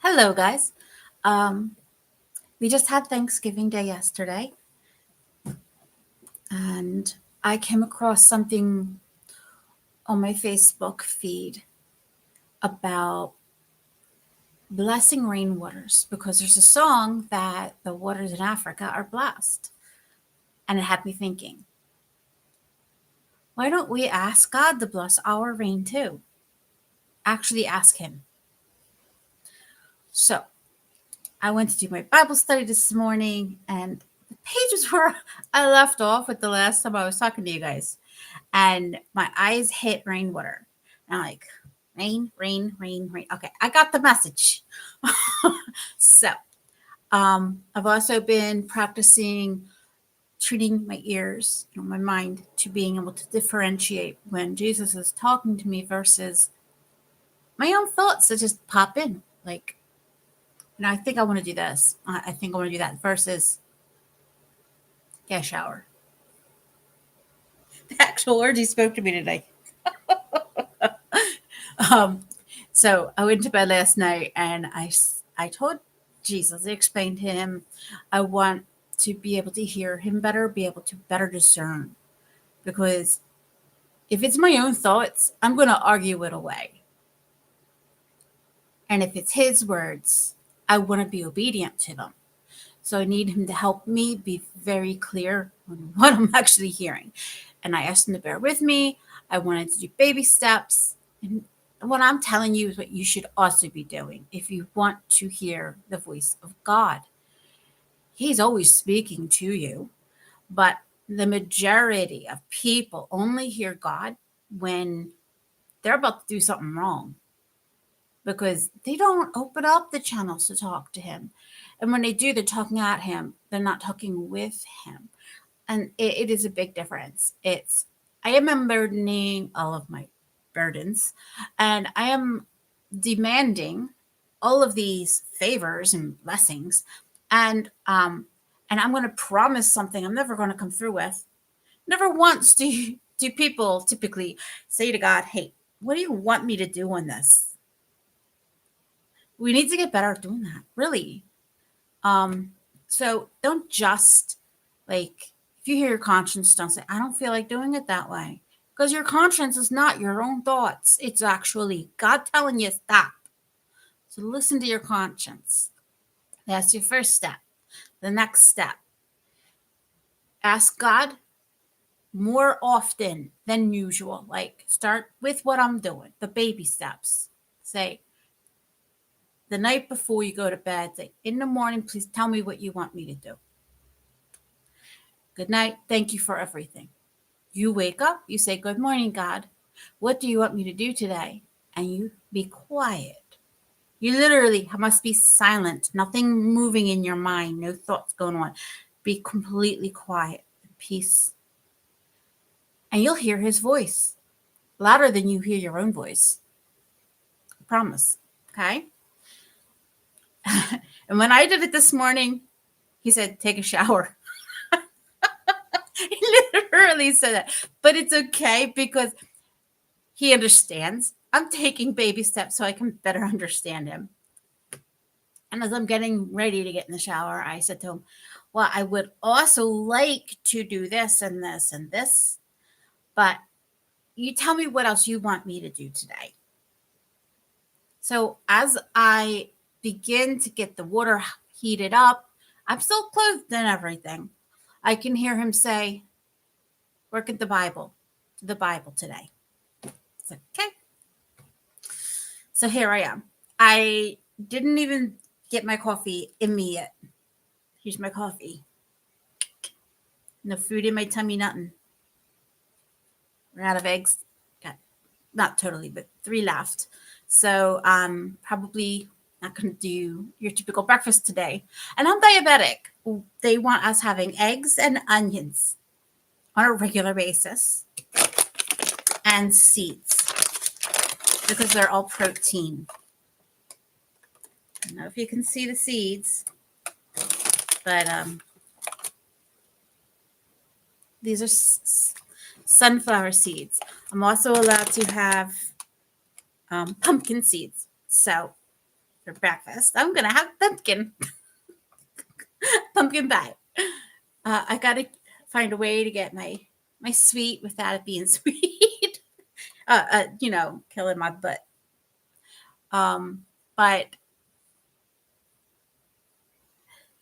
Hello, guys. Um, we just had Thanksgiving Day yesterday, and I came across something on my Facebook feed about blessing rainwaters because there's a song that the waters in Africa are blessed. And it had me thinking, why don't we ask God to bless our rain too? Actually, ask Him. So I went to do my Bible study this morning, and the pages where I left off with the last time I was talking to you guys. And my eyes hit rainwater. And I'm like, rain, rain, rain, rain. Okay, I got the message. So, I've also been practicing treating my ears, my mind, to being able to differentiate when Jesus is talking to me versus my own thoughts that just pop in. Like, I think I want to do this. I think I want to do that versus get a shower. The actual words he spoke to me today. Um, so I went to bed last night and I told Jesus, I explained to him, I want to be able to hear him better, be able to better discern. Because if it's my own thoughts, I'm going to argue it away. And if it's his words, I want to be obedient to them. So I need him to help me be very clear on what I'm actually hearing. And I asked him to bear with me. I wanted to do baby steps. And what I'm telling you is what you should also be doing if you want to hear the voice of God. He's always speaking to you, but the majority of people only hear God when they're about to do something wrong because they don't open up the channels to talk to him. And when they do, they're talking at him, they're not talking with him. And it is a big difference. I am unburdening all of my burdens, and I am demanding all of these favors and blessings, and I'm going to promise something I'm never going to come through with. Never once do people typically say to God, "Hey, what do you want me to do on this?" We need to get better at doing that, really. Um, so don't just like if you hear your conscience, don't say, I don't feel like doing it that way. Because your conscience is not your own thoughts. It's actually God telling you stop. So listen to your conscience. That's your first step. The next step. Ask God more often than usual. Like start with what I'm doing, the baby steps. Say, the night before you go to bed, say, in the morning, please tell me what you want me to do. Good night. Thank you for everything. You wake up, you say, good morning, God. What do you want me to do today? And you be quiet. You literally must be silent, nothing moving in your mind, no thoughts going on. Be completely quiet, peace. And you'll hear his voice louder than you hear your own voice. I promise. Okay? And when I did it this morning, he said, take a shower. He literally said that. But it's okay because he understands. I'm taking baby steps so I can better understand him. And as I'm getting ready to get in the shower, I said to him, well, I would also like to do this and this and this, but you tell me what else you want me to do today. So as I begin to get the water heated up, I'm still clothed and everything. I can hear him say, work at the Bible today. It's like, okay. So here I am. I didn't even get my coffee in me yet. Here's my coffee. No food in my tummy, nothing. We're out of eggs. Got not totally, but 3 left. So probably not gonna do your typical breakfast today. And I'm diabetic. They want us having eggs and onions on a regular basis and seeds because they're all protein. I don't know if you can see the seeds, but these are sunflower seeds. I'm also allowed to have pumpkin seeds. So for breakfast. I'm going to have pumpkin pie. I got to find a way to get my sweet without it being sweet. Killing my butt. But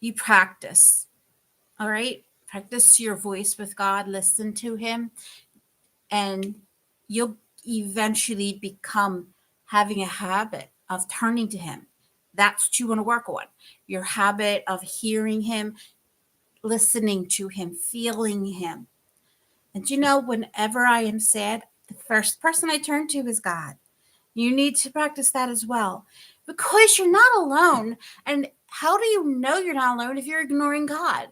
you practice, all right? Practice your voice with God, listen to him, and you'll eventually become having a habit of turning to him. That's what you want to work on. Your habit of hearing him, listening to him, feeling him. And whenever I am sad, the first person I turn to is God. You need to practice that as well, because you're not alone. And how do you know you're not alone if you're ignoring God?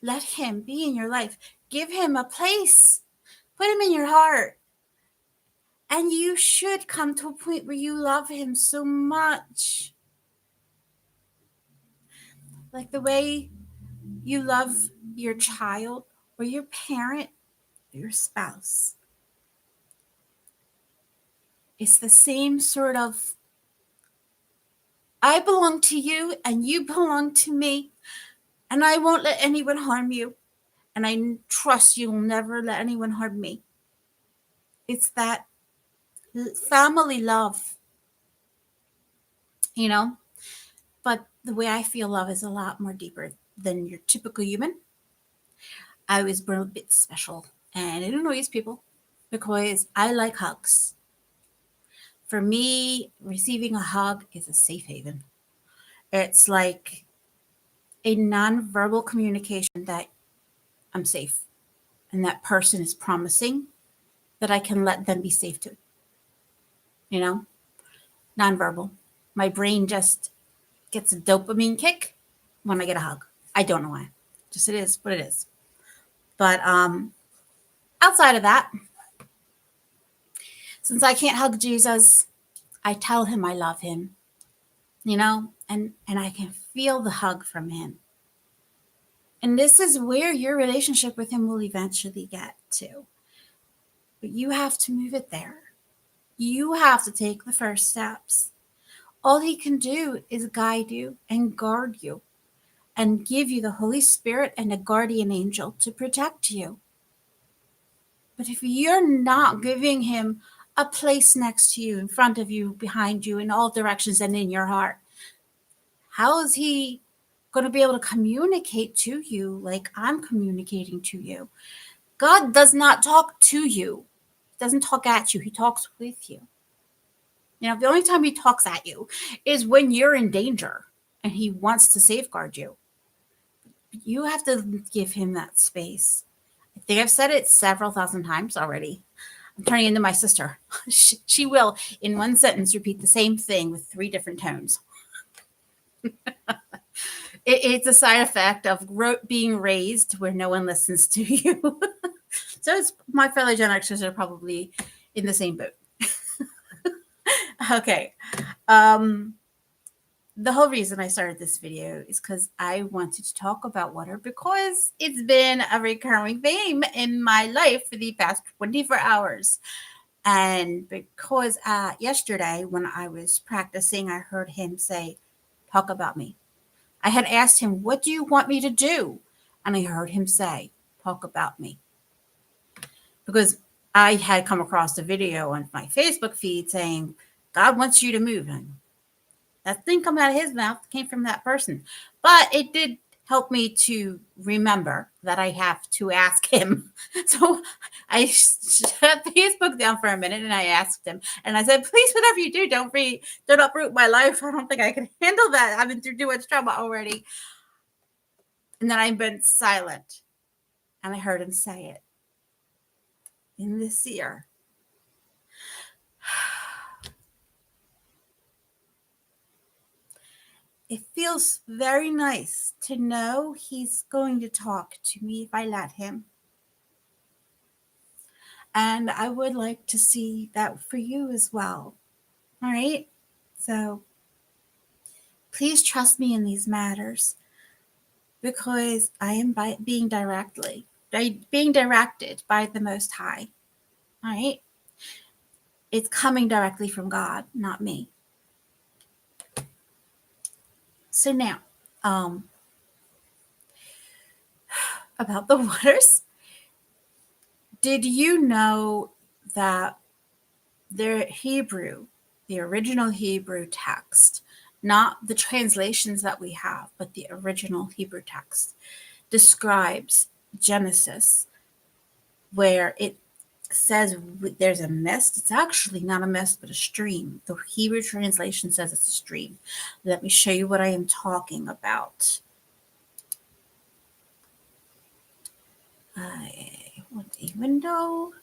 Let him be in your life. Give him a place. Put him in your heart. And you should come to a point where you love him so much. Like the way you love your child or your parent or your spouse. It's the same sort of, I belong to you and you belong to me, and I won't let anyone harm you. And I trust you'll never let anyone harm me. It's that family love, But the way I feel love is a lot more deeper than your typical human. I was born a bit special, and it annoys people because I like hugs. For me, receiving a hug is a safe haven. It's like a nonverbal communication that I'm safe, and that person is promising that I can let them be safe too. Nonverbal. My brain just gets a dopamine kick when I get a hug. I don't know why. Just it is what it is. But outside of that, since I can't hug Jesus, I tell him I love him, and I can feel the hug from him. And this is where your relationship with him will eventually get to. But you have to move it there. You have to take the first steps. All he can do is guide you and guard you and give you the Holy Spirit and a guardian angel to protect you. But if you're not giving him a place next to you, in front of you, behind you, in all directions, and in your heart, how is he going to be able to communicate to you like I'm communicating to you? God does not talk to you. He doesn't talk at you. He talks with you. The only time he talks at you is when you're in danger and he wants to safeguard you. You have to give him that space. I think I've said it several thousand times already. I'm turning into my sister. She will, in one sentence, repeat the same thing with 3 different tones. It's a side effect of being raised where no one listens to you. So my fellow Gen Xers are probably in the same boat. Okay. The whole reason I started this video is because I wanted to talk about water, because it's been a recurring theme in my life for the past 24 hours. And because yesterday when I was practicing, I heard him say, talk about me. I had asked him, what do you want me to do? And I heard him say, talk about me. Because I had come across a video on my Facebook feed saying, God wants you to move. And that didn't come out of his mouth, came from that person. But it did help me to remember that I have to ask him. So I shut Facebook down for a minute and I asked him. And I said, please, whatever you do, don't uproot my life. I don't think I can handle that. I've been through too much trouble already. And then I went silent. And I heard him say it. In this ear. It feels very nice to know he's going to talk to me if I let him. And I would like to see that for you as well. All right? So please trust me in these matters, because I am being directed by the Most High. All right? It's coming directly from God, not me. So now, about the waters, did you know that the original Hebrew text, not the translations that we have, but the original Hebrew text, describes Genesis where it says there's a mist. It's actually not a mist, but a stream. The Hebrew translation says it's a stream. Let me show you what I am talking about. I want a window.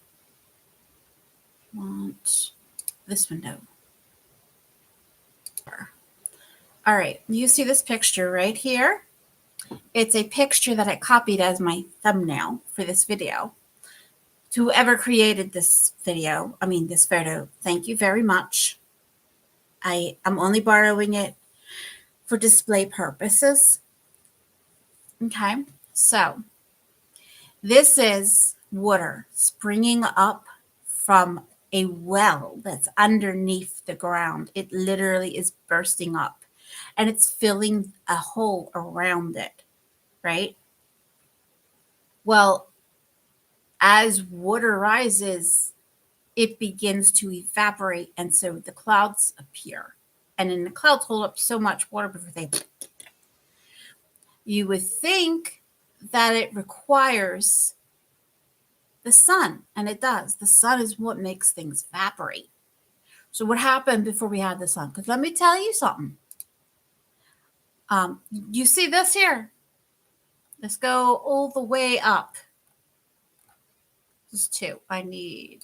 Want this window. All right, you see this picture right here? It's a picture that I copied as my thumbnail for this video. To whoever created this photo, thank you very much. I am only borrowing it for display purposes. Okay, so this is water springing up from a well that's underneath the ground. It literally is bursting up and it's filling a hole around it, right? Well, as water rises, it begins to evaporate, and so the clouds appear. And then the clouds hold up so much water before they. You would think that it requires the sun, and it does. The sun is what makes things evaporate. So what happened before we had the sun? Because let me tell you something. You see this here? Let's go all the way up. This is 2. I need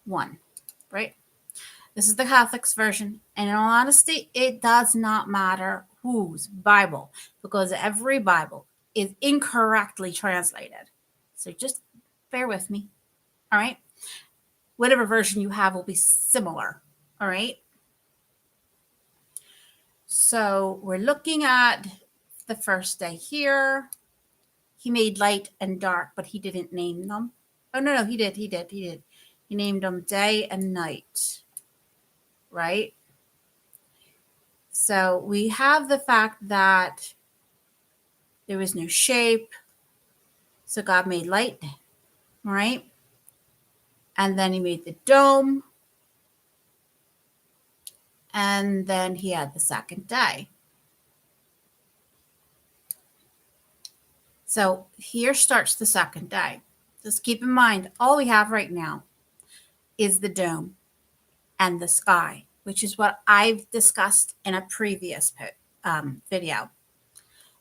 1, right? This is the Catholic's version. And in all honesty, it does not matter whose Bible, because every Bible is incorrectly translated. So just bear with me. All right. Whatever version you have will be similar. All right. So we're looking at the first day here. He made light and dark, but he didn't name them. Oh, no, he did. He named them day and night. Right? So we have the fact that there was no shape. So God made light, right? And then he made the dome. And then he had the second day. So here starts the second day. Just keep in mind, all we have right now is the dome and the sky, which is what I've discussed in a previous video.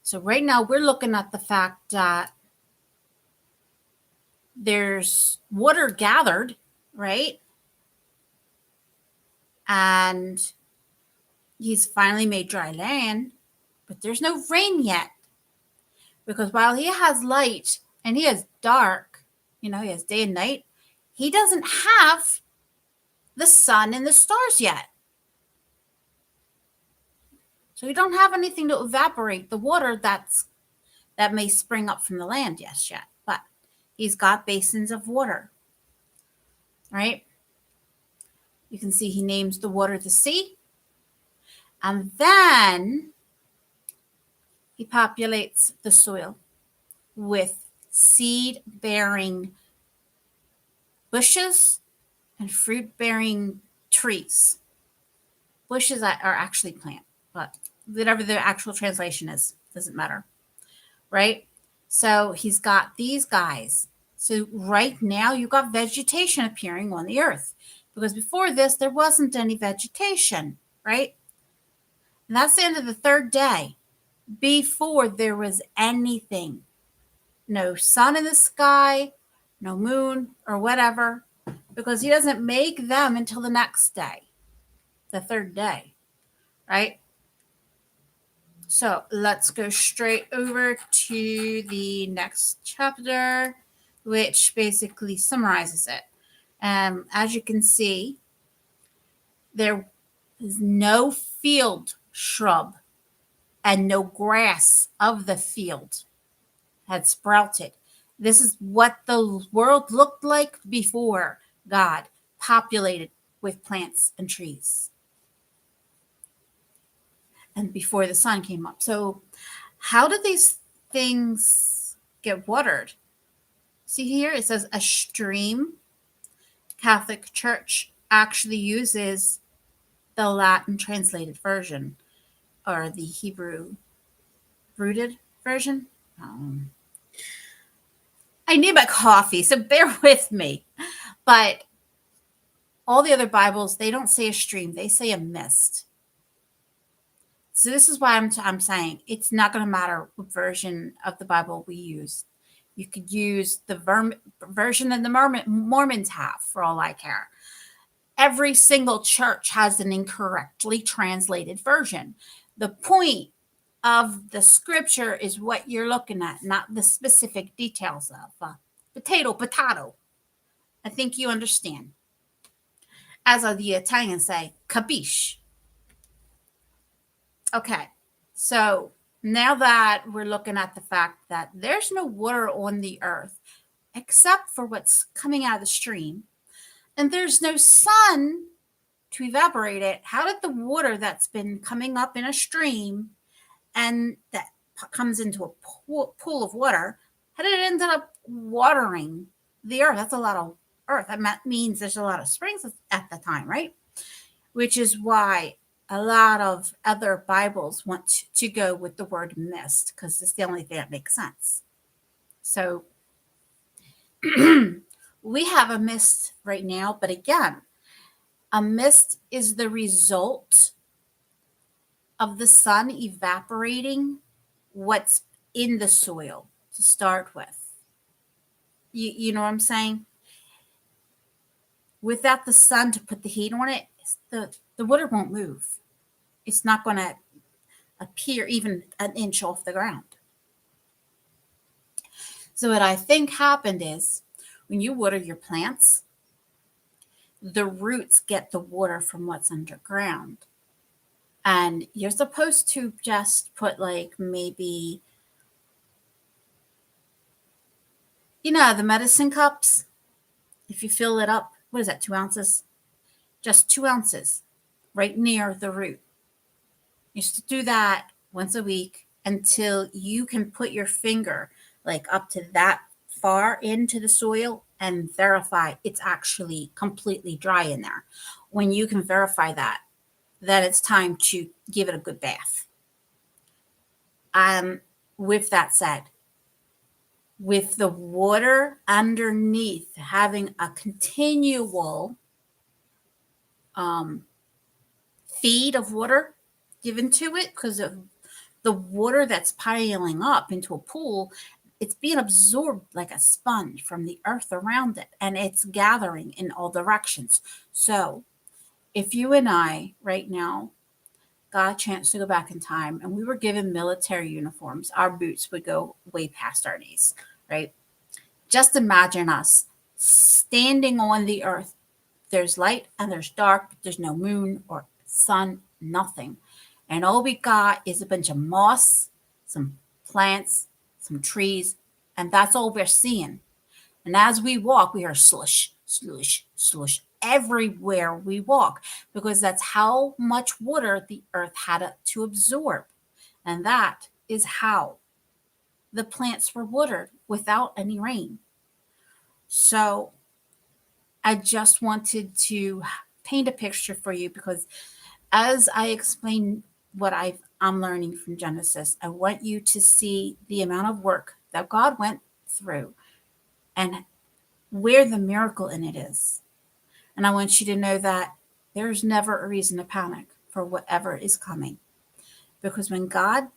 So right now we're looking at the fact that there's water gathered, right? And he's finally made dry land, but there's no rain yet. Because while he has light and he has dark, he has day and night, he doesn't have the sun and the stars yet. So we don't have anything to evaporate the water that may spring up from the land yet. But he's got basins of water, right? You can see he names the water the sea. And then he populates the soil with seed-bearing bushes and fruit-bearing trees. Bushes are actually plant, but whatever the actual translation is, doesn't matter, right? So he's got these guys. So right now you've got vegetation appearing on the earth, because before this there wasn't any vegetation, right? And that's the end of the third day. Before there was anything, no sun in the sky, no moon or whatever, because he doesn't make them until the next day, the third day, right? So let's go straight over to the next chapter, which basically summarizes it. As you can see, there is no field shrub and no grass of the field had sprouted. This is what the world looked like before God populated with plants and trees and before the sun came up. So, how do these things get watered? See here, it says a stream. Catholic Church actually uses the Latin translated version or the Hebrew rooted version. Um, I need my coffee, so bear with me. But all the other Bibles, they don't say a stream, they say a mist. So this is why I'm saying it's not going to matter what version of the Bible we use. You could use the version that the Mormons have, for all I care. Every single church has an incorrectly translated version. The point of the scripture is what you're looking at, not the specific details of potato. I think you understand. As the Italians say, capisce. Okay, so now that we're looking at the fact that there's no water on the earth except for what's coming out of the stream, and there's no sun to evaporate it, how did the water that's been coming up in a stream and that comes into a pool of water, how did it end up watering the earth? That's a lot of earth. That means there's a lot of springs at the time, right? Which is why a lot of other Bibles want to go with the word mist because it's the only thing that makes sense. So we have a mist right now, but again, a mist is the result of the sun evaporating what's in the soil to start with. You know what I'm saying? Without the sun to put the heat on it, the water won't move. It's not going to appear even an inch off the ground. So what I think happened is when you water your plants, the roots get the water from what's underground. And you're supposed to just put like maybe, the medicine cups. If you fill it up, what is that, 2 ounces? Just 2 ounces right near the root. You used to do that once a week until you can put your finger like up to that far into the soil and verify it's actually completely dry in there. When you can verify that, then it's time to give it a good bath. With that said, with the water underneath having a continual feed of water given to it because of the water that's piling up into a pool, it's being absorbed like a sponge from the earth around it, and it's gathering in all directions. So if you and I right now got a chance to go back in time and we were given military uniforms, our boots would go way past our knees, right? Just imagine us standing on the earth. There's light and there's dark. There's no moon or sun, nothing. And all we got is a bunch of moss, some plants, some trees, and that's all we're seeing. And as we walk, we hear slush, slush, slush everywhere we walk because that's how much water the earth had to absorb. And that is how the plants were watered without any rain. So I just wanted to paint a picture for you because as I explain what I'm learning from Genesis, I want you to see the amount of work that God went through and where the miracle in it is. And I want you to know that there's never a reason to panic for whatever is coming. Because when God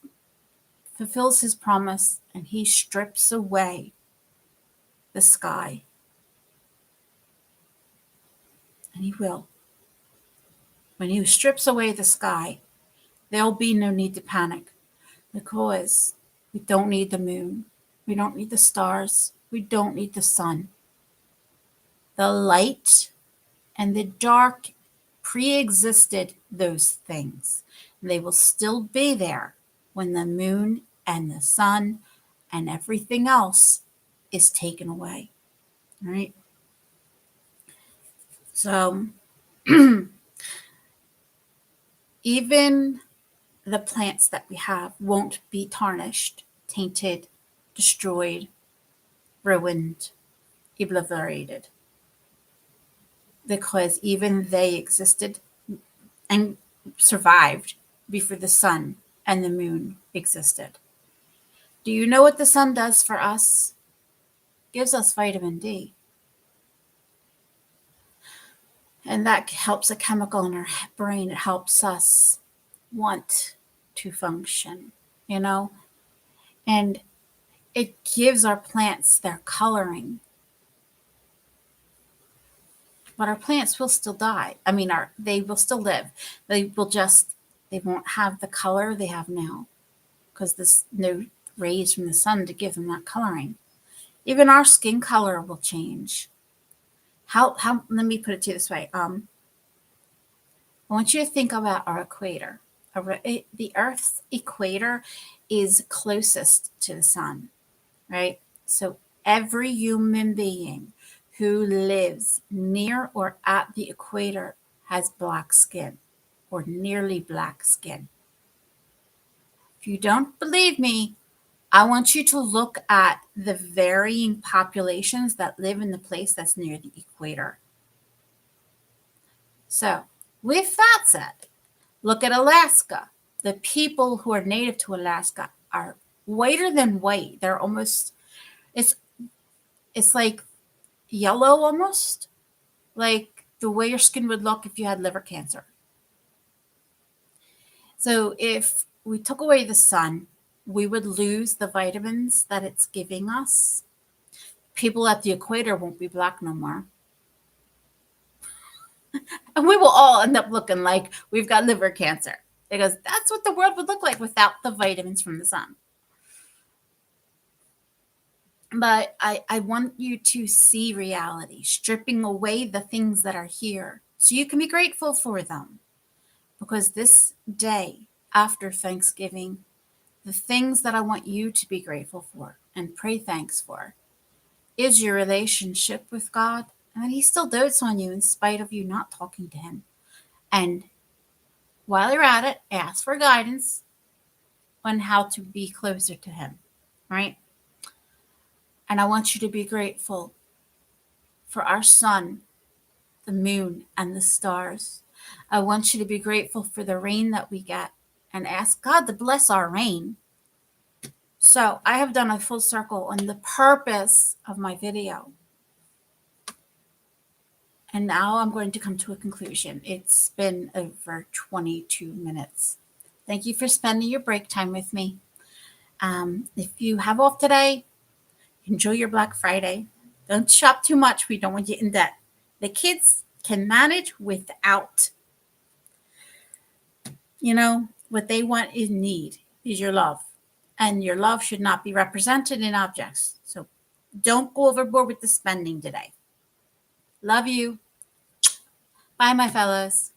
fulfills his promise and he strips away the sky, and he will, when he strips away the sky, there'll be no need to panic because we don't need the moon. We don't need the stars. We don't need the sun. The light and the dark pre-existed those things. And they will still be there when the moon and the sun and everything else is taken away. All right. So Even the plants that we have won't be tarnished, tainted, destroyed, ruined, obliterated, because even they existed and survived before the sun and the moon existed. Do you know what the sun does for us? Gives us vitamin D. And that helps a chemical in our brain. It helps us want to function, you know? And it gives our plants their coloring. But our plants will still die. I mean, they will still live. They won't have the color they have now because there's no rays from the sun to give them that coloring. Even our skin color will change. Let me put it to you this way. I want you to think about our equator. The Earth's equator is closest to the sun, right? So every human being who lives near or at the equator has black skin or nearly black skin. If you don't believe me, I want you to look at the varying populations that live in the place that's near the equator. So, with that said, look at Alaska. The people who are native to Alaska are whiter than white. They're almost, it's like yellow almost, like the way your skin would look if you had liver cancer. So if we took away the sun, we would lose the vitamins that it's giving us. People at the equator won't be black no more. And we will all end up looking like we've got liver cancer because that's what the world would look like without the vitamins from the sun. But I want you to see reality, stripping away the things that are here so you can be grateful for them. Because this day after Thanksgiving, the things that I want you to be grateful for and pray thanks for is your relationship with God, and that He still dotes on you in spite of you not talking to Him. And while you're at it, ask for guidance on how to be closer to Him, right? And I want you to be grateful for our sun, the moon, and the stars. I want you to be grateful for the rain that we get and ask God to bless our rain. So I have done a full circle on the purpose of my video. And now I'm going to come to a conclusion. It's been over 22 minutes. Thank you for spending your break time with me. If you have off today, enjoy your Black Friday. Don't shop too much. We don't want you in debt. The kids can manage without. What they want is need, is your love. And your love should not be represented in objects. So don't go overboard with the spending today. Love you. Bye, my fellows.